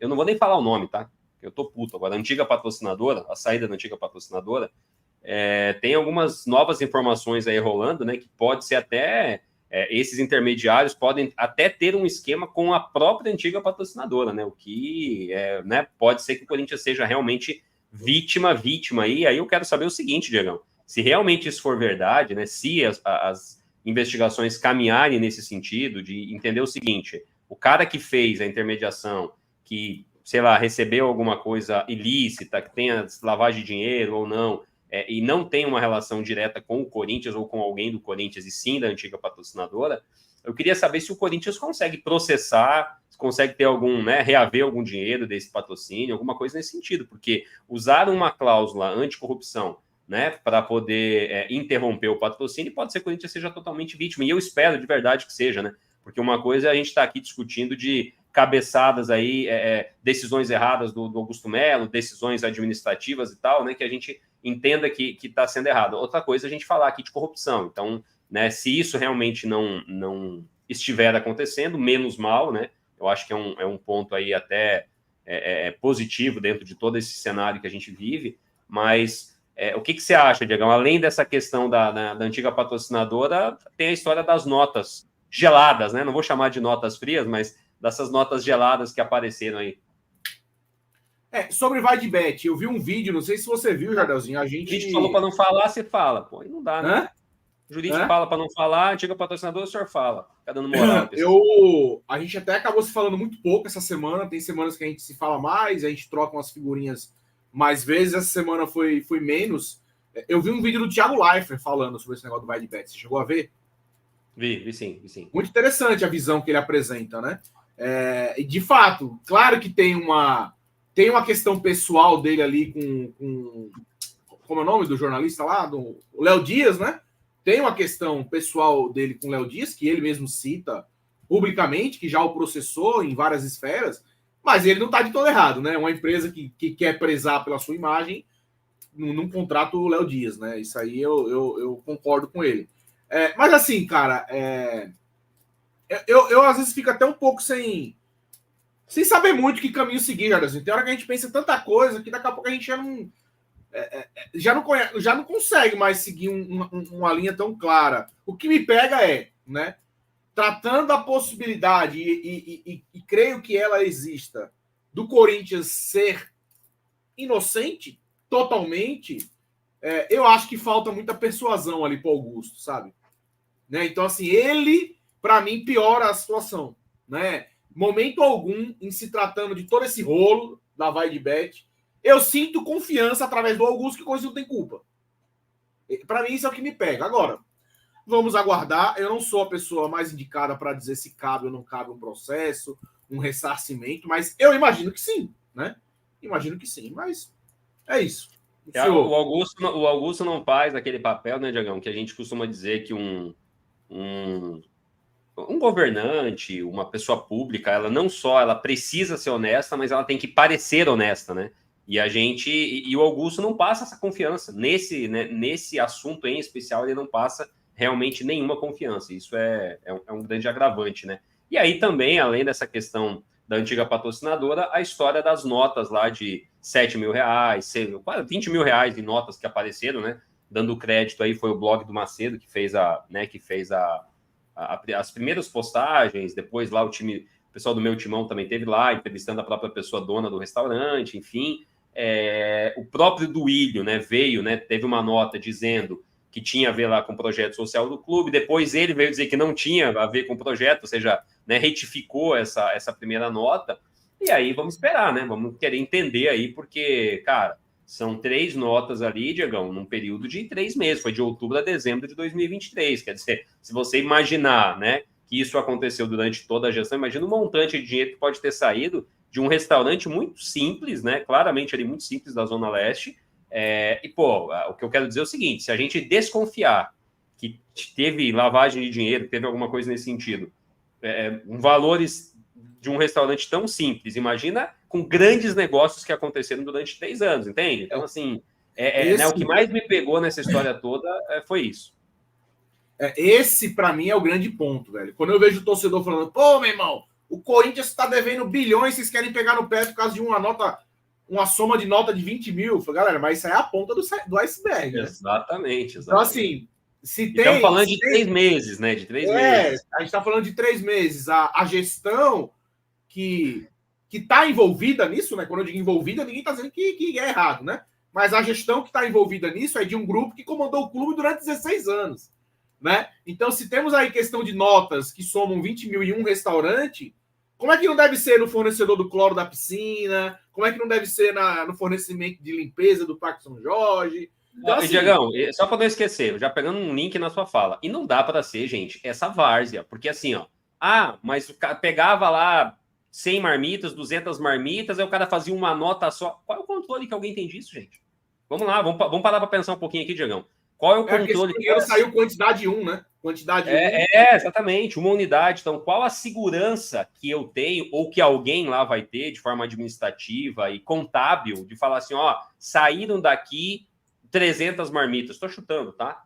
eu não vou nem falar o nome, tá? Eu tô puto agora. A antiga patrocinadora, a saída da antiga patrocinadora, tem algumas novas informações aí rolando, né? Que pode ser até... esses intermediários podem até ter um esquema com a própria antiga patrocinadora, né? O que né, pode ser que o Corinthians seja realmente vítima aí. Aí eu quero saber o seguinte, Diegão, se realmente isso for verdade, né? Se as investigações caminharem nesse sentido de entender o seguinte, o cara que fez a intermediação, que, sei lá, recebeu alguma coisa ilícita, que tenha lavagem de dinheiro ou não, e não tem uma relação direta com o Corinthians ou com alguém do Corinthians, e sim da antiga patrocinadora, eu queria saber se o Corinthians consegue processar, se consegue ter algum, né, reaver algum dinheiro desse patrocínio, alguma coisa nesse sentido, porque usar uma cláusula anticorrupção, né, para poder interromper o patrocínio, pode ser que o Corinthians seja totalmente vítima, e eu espero de verdade que seja, né, porque uma coisa é a gente estar aqui discutindo de cabeçadas aí, decisões erradas do Augusto Melo, decisões administrativas e tal, né, que a gente entenda que está sendo errado. Outra coisa é a gente falar aqui de corrupção. Então, né, se isso realmente não estiver acontecendo, menos mal, né, eu acho que é um ponto aí até positivo dentro de todo esse cenário que a gente vive, mas o que você acha, Diego? Além dessa questão da antiga patrocinadora, tem a história das notas geladas, né? Não vou chamar de notas frias, mas dessas notas geladas que apareceram aí. Sobre Vai de Bet, eu vi um vídeo, não sei se você viu, Jardelzinho, a gente... O jurídico falou para não falar, você fala. Pô, e não dá, né? Hã? O jurídico fala para não falar, a antiga patrocinadora, o senhor fala. Fica dando moral. A gente até acabou se falando muito pouco essa semana, tem semanas que a gente se fala mais, a gente troca umas figurinhas mais vezes, essa semana foi menos. Eu vi um vídeo do Thiago Leifert falando sobre esse negócio do Vai de Bet, você chegou a ver? Vi sim. Muito interessante a visão que ele apresenta, né? E de fato, claro que tem uma questão pessoal dele ali com como é o nome do jornalista lá? O Léo Dias, né? Tem uma questão pessoal dele com o Léo Dias, que ele mesmo cita publicamente, que já o processou em várias esferas, mas ele não está de todo errado, né? Uma empresa que quer prezar pela sua imagem não contrata o Léo Dias, né? Isso aí eu concordo com ele. Mas assim, cara, eu às vezes fico até um pouco sem saber muito que caminho seguir, Jardim. Tem hora que a gente pensa em tanta coisa que daqui a pouco a gente já não consegue mais seguir uma linha tão clara. O que me pega né, tratando a possibilidade, e creio que ela exista, do Corinthians ser inocente totalmente, eu acho que falta muita persuasão ali para o Augusto, sabe? Né? Então, assim, ele, para mim, piora a situação. Né? Momento algum, em se tratando de todo esse rolo da Vai de Bet, eu sinto confiança através do Augusto que o Corinthians não tem culpa. Para mim, isso é o que me pega. Agora, vamos aguardar. Eu não sou a pessoa mais indicada para dizer se cabe ou não cabe um processo, um ressarcimento, mas eu imagino que sim, né? Imagino que sim, mas é isso. O Augusto não faz aquele papel, né, Diagão, que a gente costuma dizer que um governante, uma pessoa pública, ela precisa ser honesta, mas ela tem que parecer honesta, né? E o Augusto não passa essa confiança. Nesse assunto em especial, ele não passa realmente nenhuma confiança. Isso é um grande agravante, né? E aí também, além dessa questão da antiga patrocinadora, a história das notas lá de 7 mil reais, quase 20 mil reais de notas que apareceram, né? Dando crédito aí, foi o blog do Macedo que fez as primeiras postagens, depois lá o pessoal do meu timão também teve lá, entrevistando a própria pessoa dona do restaurante, enfim. O próprio Duílio, né, veio, né, teve uma nota dizendo que tinha a ver lá com o projeto social do clube, depois ele veio dizer que não tinha a ver com o projeto, ou seja, né, retificou essa primeira nota, e aí vamos esperar, né, vamos querer entender aí, porque, cara, são 3 notas ali, Diegão, num período de 3 meses, foi de outubro a dezembro de 2023, quer dizer, se você imaginar, né, que isso aconteceu durante toda a gestão, imagina o montante de dinheiro que pode ter saído de um restaurante muito simples, né, claramente ali muito simples da Zona Leste, o que eu quero dizer é o seguinte, se a gente desconfiar que teve lavagem de dinheiro, que teve alguma coisa nesse sentido, valores de um restaurante tão simples, imagina com grandes negócios que aconteceram durante 3 anos, entende? Então, assim, né, o que mais me pegou nessa história toda foi isso. Esse, para mim, é o grande ponto, velho. Quando eu vejo o torcedor falando, pô, meu irmão, O Corinthians está devendo bilhões, vocês querem pegar no pé por causa de uma soma de nota de 20 mil. Falei, galera, mas isso aí é a ponta do iceberg, né? Exatamente. Então, assim, se tem... Estamos falando de 3 meses, né? De 3 meses. A gente está falando de 3 meses. A gestão que está envolvida nisso, né? Quando eu digo envolvida, ninguém está dizendo que é errado, né? Mas a gestão que está envolvida nisso é de um grupo que comandou o clube durante 16 anos, né? Então, se temos aí questão de notas que somam 20 mil em um restaurante, como é que não deve ser no fornecedor do cloro da piscina? Como é que não deve ser no fornecimento de limpeza do Parque São Jorge? Então, assim, Diagão, só para não esquecer, já pegando um link na sua fala, e não dá para ser, gente, essa várzea, porque assim, ó, mas o cara pegava lá 100 marmitas, 200 marmitas, aí o cara fazia uma nota só. Qual é o controle que alguém tem disso, gente? Vamos lá, vamos parar para pensar um pouquinho aqui, Diagão. Qual é o controle? Esse dinheiro saiu quantidade 1, né? Quantidade 1. Exatamente, uma unidade. Então, qual a segurança que eu tenho, ou que alguém lá vai ter, de forma administrativa e contábil, de falar assim, ó, saíram daqui 300 marmitas. Estou chutando, tá?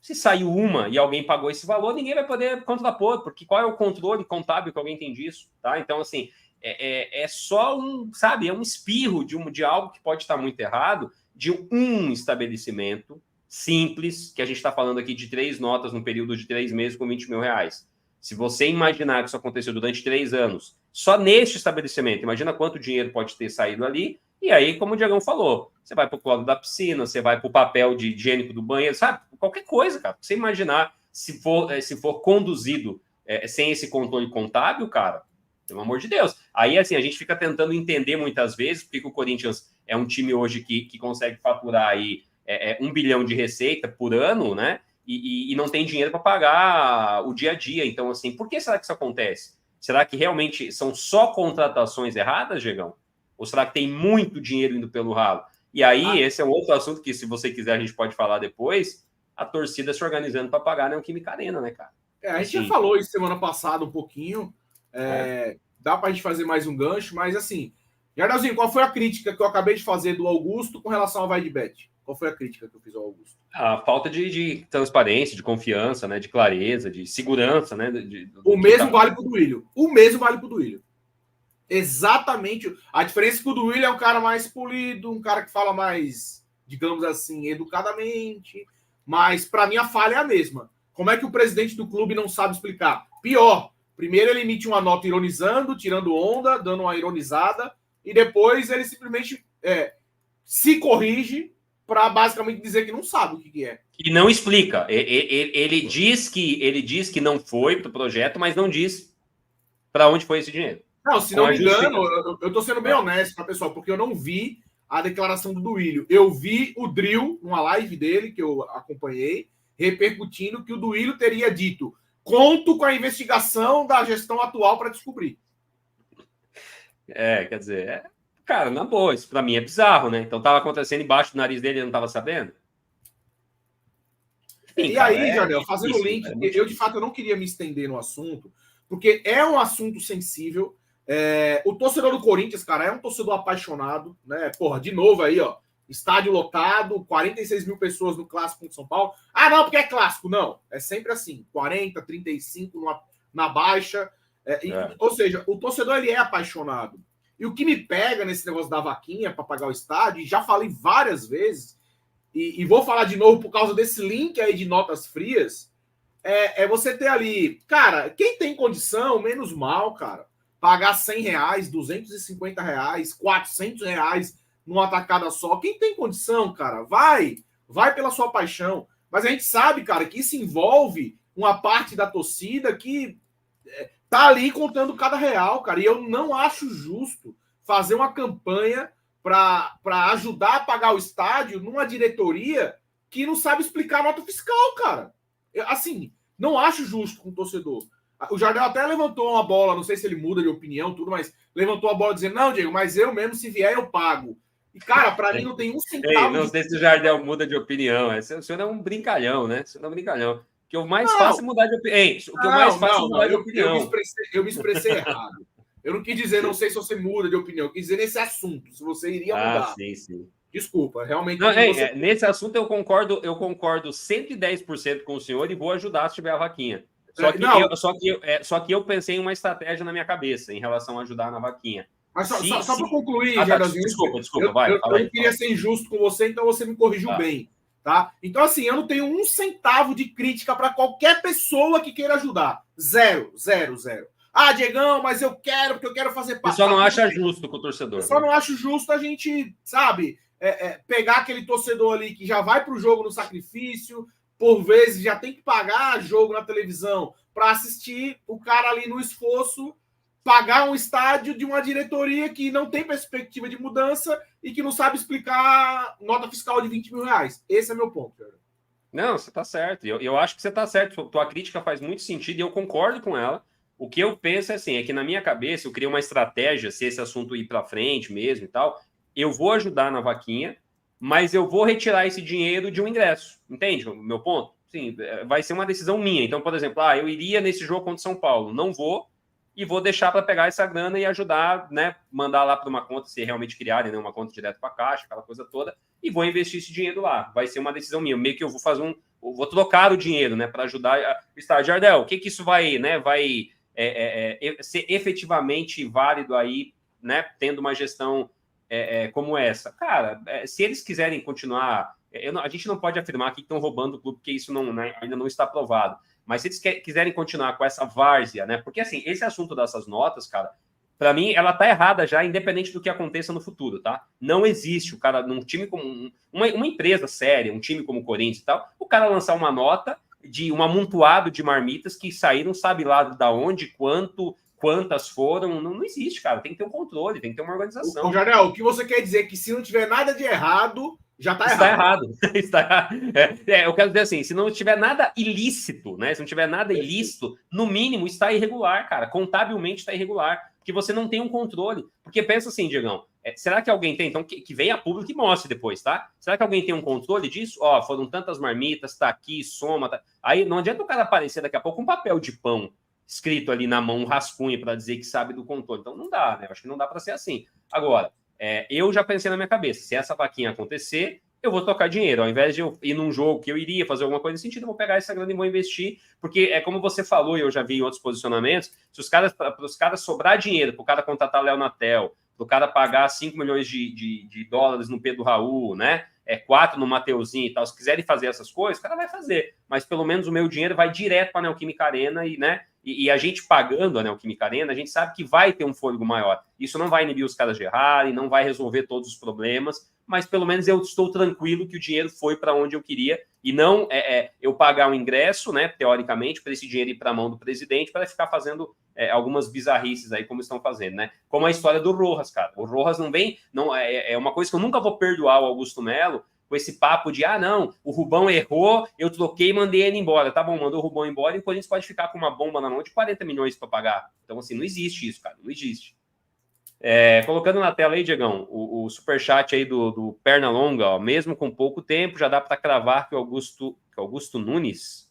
Se saiu uma e alguém pagou esse valor, ninguém vai poder contrapor, porque qual é o controle contábil que alguém tem disso, tá? Então, assim, é só sabe, é um espirro de algo que pode estar muito errado, de um estabelecimento simples, que a gente está falando aqui de 3 notas no período de 3 meses com 20 mil reais. Se você imaginar que isso aconteceu durante 3 anos, só neste estabelecimento, imagina quanto dinheiro pode ter saído ali, e aí, como o Diagão falou, você vai para o cloro da piscina, você vai para o papel de higiênico do banheiro, sabe? Qualquer coisa, cara. Você imaginar, se for conduzido sem esse controle contábil, cara, pelo amor de Deus. Aí, assim, a gente fica tentando entender muitas vezes porque o Corinthians é um time hoje que consegue faturar aí 1 bilhão de receita por ano, né? E não tem dinheiro para pagar o dia a dia. Então, assim, por que será que isso acontece? Será que realmente são só contratações erradas, Diegão? Ou será que tem muito dinheiro indo pelo ralo? E aí, esse é um outro assunto que, se você quiser, a gente pode falar depois. A torcida se organizando para pagar a Neoquímica Arena, né, cara? A gente já falou isso semana passada um pouquinho. Dá para a gente fazer mais um gancho, mas assim, Jardalzinho, qual foi a crítica que eu acabei de fazer do Augusto com relação ao Vai de Bet? Qual foi a crítica que eu fiz ao Augusto? A falta de transparência, de confiança, né, de clareza, de segurança, né? O mesmo vale para o Duílio. O mesmo vale para o Duílio. Exatamente. A diferença é que o Duílio é um cara mais polido, um cara que fala mais, digamos assim, educadamente. Mas, para mim, a falha é a mesma. Como é que o presidente do clube não sabe explicar? Pior, primeiro ele emite uma nota ironizando, tirando onda, dando uma ironizada, e depois ele simplesmente se corrige para basicamente dizer que não sabe o que é. E não explica. Ele diz que não foi para o projeto, mas não diz para onde foi esse dinheiro. Não, se não me engano, eu estou sendo bem honesto para o pessoal, porque eu não vi a declaração do Duílio. Eu vi o Drill, numa live dele, que eu acompanhei, repercutindo que o Duílio teria dito: conto com a investigação da gestão atual para descobrir. Quer dizer, cara, na boa, isso para mim é bizarro, né? Então estava acontecendo embaixo do nariz dele e ele não estava sabendo? Enfim, e cara, aí, Jardel, fazendo o link, eu de fato eu não queria me estender no assunto, porque é um assunto sensível. O torcedor do Corinthians, cara, é um torcedor apaixonado, né? Porra, de novo aí, ó, estádio lotado, 46 mil pessoas no Clássico de São Paulo. Ah, não, porque é clássico. Não, é sempre assim, 40, 35 na baixa. Ou seja, o torcedor, ele é apaixonado. E o que me pega nesse negócio da vaquinha para pagar o estádio, já falei várias vezes, e vou falar de novo por causa desse link aí de notas frias, é você ter ali, cara, quem tem condição, menos mal, cara, pagar R$100, R$250, R$400 numa tacada só. Quem tem condição, cara, vai pela sua paixão. Mas a gente sabe, cara, que isso envolve uma parte da torcida que tá ali contando cada real, cara. E eu não acho justo fazer uma campanha para ajudar a pagar o estádio numa diretoria que não sabe explicar a nota fiscal, cara. Assim, não acho justo com o torcedor. O Jardel até levantou uma bola, não sei se ele muda de opinião, tudo, mas levantou a bola dizendo: não, Diego, mas eu mesmo, se vier, eu pago. E, cara, para mim não tem um centavo. Não sei se o Jardel muda de opinião. O senhor é um brincalhão, né? O senhor é um brincalhão. O que eu mais faço é mudar de opinião. O que eu mais faço é mudar de opinião. Eu me expressei errado. Eu não quis dizer, não sei se você muda de opinião. Eu quis dizer nesse assunto, se você iria mudar. Sim. Desculpa, realmente. Não, nesse assunto eu concordo 110% com o senhor e vou ajudar se tiver a vaquinha. Só que eu pensei em uma estratégia na minha cabeça em relação a ajudar na vaquinha. Mas só para concluir, desculpa, vai. Eu não queria ser injusto com você, então você me corrigiu bem. Tá? Então, assim, eu não tenho um centavo de crítica para qualquer pessoa que queira ajudar. Zero. Ah, Diegão, mas eu quero, porque eu quero fazer parte. Eu só não acha justo com o torcedor. Eu só não acho justo a gente, sabe, pegar aquele torcedor ali que já vai para o jogo no sacrifício, por vezes já tem que pagar jogo na televisão para assistir o cara ali no esforço, pagar um estádio de uma diretoria que não tem perspectiva de mudança e que não sabe explicar nota fiscal de 20 mil reais. Esse é meu ponto, cara. Não, você está certo. Eu acho que você está certo. Tua crítica faz muito sentido e eu concordo com ela. O que eu penso é assim, é que na minha cabeça eu criei uma estratégia, se esse assunto ir para frente mesmo e tal, eu vou ajudar na vaquinha, mas eu vou retirar esse dinheiro de um ingresso. Entende o meu ponto? Sim, vai ser uma decisão minha. Então, por exemplo, eu iria nesse jogo contra São Paulo. Não vou, e vou deixar para pegar essa grana e ajudar, né? Mandar lá para uma conta, se realmente criarem, né, uma conta direto para a Caixa, aquela coisa toda, e vou investir esse dinheiro lá. Vai ser uma decisão minha. Meio que eu vou fazer vou trocar o dinheiro, né? Para ajudar o estádio. Jardel, o que isso vai, né? Vai ser efetivamente válido aí, né? Tendo uma gestão como essa. Cara, se eles quiserem continuar. A gente não pode afirmar aqui que estão roubando o clube, porque isso não, né, ainda não está provado. Mas se eles quiserem continuar com essa várzea, né? Porque, assim, esse assunto dessas notas, cara, para mim, ela tá errada já, independente do que aconteça no futuro, tá? Não existe o cara, num time como uma empresa séria, um time como o Corinthians e tal, o cara lançar uma nota de um amontoado de marmitas que saíram, sabe lá da onde, quantas foram. Não existe, cara. Tem que ter um controle, tem que ter uma organização. Ô, Jardel, o que você quer dizer é que se não tiver nada de errado, já tá errado. Eu quero dizer assim, se não tiver nada ilícito, né? Se não tiver nada ilícito, no mínimo está irregular, cara. Contabilmente está irregular. Porque você não tem um controle. Porque pensa assim, Diegão, será que alguém tem, então, que venha a público e mostre depois, tá? Será que alguém tem um controle disso? Ó, foram tantas marmitas, tá aqui, soma, tá. Aí não adianta o cara aparecer daqui a pouco com um papel de pão escrito ali na mão, um rascunho para dizer que sabe do controle. Então não dá, né? Eu acho que não dá para ser assim. Agora, eu já pensei na minha cabeça, se essa vaquinha acontecer, eu vou tocar dinheiro. Ao invés de eu ir num jogo que eu iria fazer alguma coisa nesse sentido, eu vou pegar essa grana e vou investir, porque é como você falou, e eu já vi em outros posicionamentos, se para os caras sobrar dinheiro, para o cara contratar Léo Natel, para o cara pagar 5 milhões de dólares no Pedro Raul, né? 4 no Mateuzinho e tal, se quiserem fazer essas coisas, o cara vai fazer. Mas pelo menos o meu dinheiro vai direto para a Neoquímica Arena e, né? E a gente pagando a Neoquímica Arena, a gente sabe que vai ter um fôlego maior. Isso não vai inibir os caras de errarem, não vai resolver todos os problemas, mas pelo menos eu estou tranquilo que o dinheiro foi para onde eu queria e não eu pagar um ingresso, né, teoricamente, para esse dinheiro ir para a mão do presidente para ficar fazendo algumas bizarrices aí, como estão fazendo, né? Como a história do Rojas, cara. O Rojas não vem... é uma coisa que eu nunca vou perdoar o Augusto Melo, com esse papo de, não, o Rubão errou, eu troquei e mandei ele embora. Tá bom, mandou o Rubão embora e o Corinthians pode ficar com uma bomba na mão de 40 milhões para pagar. Então, assim, não existe isso, cara, não existe. Colocando na tela aí, Diegão, o superchat aí do Pernalonga, ó, mesmo com pouco tempo, já dá para cravar que o Augusto Nunes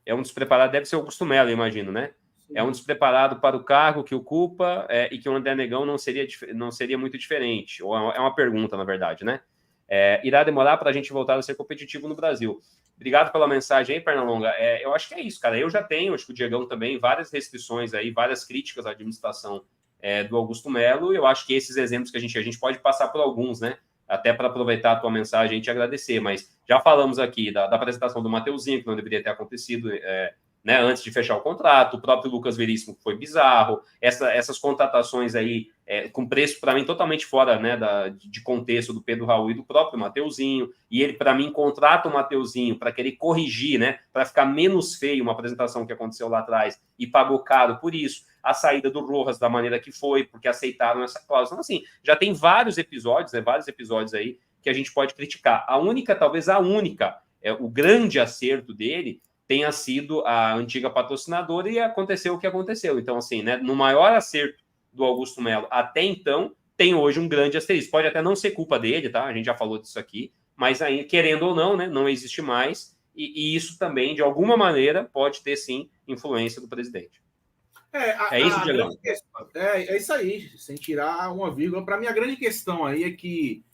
é um despreparado, deve ser o Augusto Melo, imagino, né? Sim. É um despreparado para o cargo que ocupa e que o André Negão não seria muito diferente. Ou é uma pergunta, na verdade, né? Irá demorar para a gente voltar a ser competitivo no Brasil. Obrigado pela mensagem aí, Pernalonga. Eu acho que é isso, cara. Eu já tenho, acho que o Diegão também, várias restrições aí, várias críticas à administração do Augusto Melo. Eu acho que esses exemplos que a gente pode passar por alguns, né? Até para aproveitar a tua mensagem e te agradecer. Mas já falamos aqui da apresentação do Mateuzinho, que não deveria ter acontecido né, antes de fechar o contrato, o próprio Lucas Veríssimo, que foi bizarro, essas contratações aí com preço, para mim, totalmente fora, né, de contexto do Pedro Raul e do próprio Mateuzinho, e ele, para mim, contrata o Mateuzinho para querer corrigir, né, para ficar menos feio uma apresentação que aconteceu lá atrás, e pagou caro por isso, a saída do Rojas da maneira que foi, porque aceitaram essa cláusula. Então, assim, já tem vários episódios, né, aí que a gente pode criticar. Talvez a única, o grande acerto dele tenha sido a antiga patrocinadora e aconteceu o que aconteceu. Então, assim, né, no maior acerto do Augusto Melo até então, tem hoje um grande asterisco. Pode até não ser culpa dele, tá? A gente já falou disso aqui, mas aí, querendo ou não, né, não existe mais, e isso também, de alguma maneira, pode ter, sim, influência do presidente. Isso, Diego? É isso aí, sem tirar uma vírgula. Para mim, a grande questão aí é que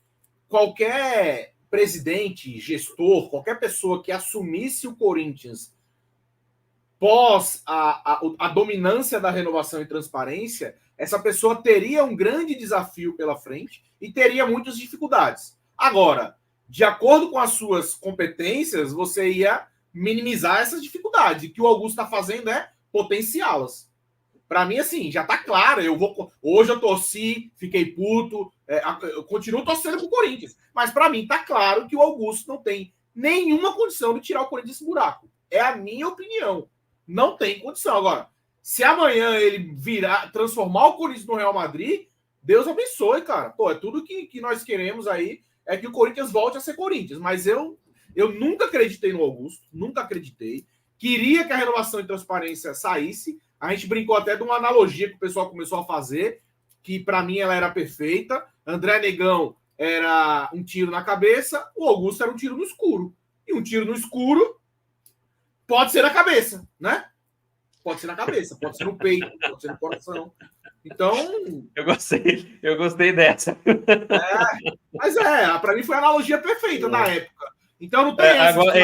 qualquer presidente, gestor, qualquer pessoa que assumisse o Corinthians pós a dominância da renovação e transparência, essa pessoa teria um grande desafio pela frente e teria muitas dificuldades. Agora, de acordo com as suas competências, você ia minimizar essas dificuldades. E o que o Augusto está fazendo é potenciá-las. Para mim, assim, já tá claro. Hoje eu torci, fiquei puto, eu continuo torcendo pro Corinthians. Mas para mim tá claro que o Augusto não tem nenhuma condição de tirar o Corinthians desse buraco. É a minha opinião. Não tem condição. Agora, se amanhã ele transformar o Corinthians no Real Madrid, Deus abençoe, cara. Pô, é tudo que nós queremos aí, é que o Corinthians volte a ser Corinthians. Mas eu nunca acreditei no Augusto, nunca acreditei. Queria que a renovação e transparência saísse. A gente brincou até de uma analogia que o pessoal começou a fazer, que para mim ela era perfeita. André Negão era um tiro na cabeça, o Augusto era um tiro no escuro. E um tiro no escuro pode ser na cabeça, né? Pode ser na cabeça, pode ser no peito, pode ser no coração. Então... Eu gostei dessa. Mas para mim foi a analogia perfeita na época. Então não tem essa. Agora,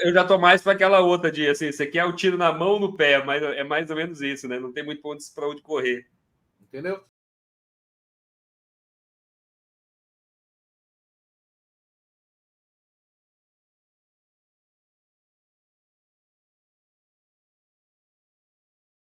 eu já tô mais para aquela outra de assim, você quer o tiro na mão ou no pé, mas é mais ou menos isso, né? Não tem muito para onde correr. Entendeu?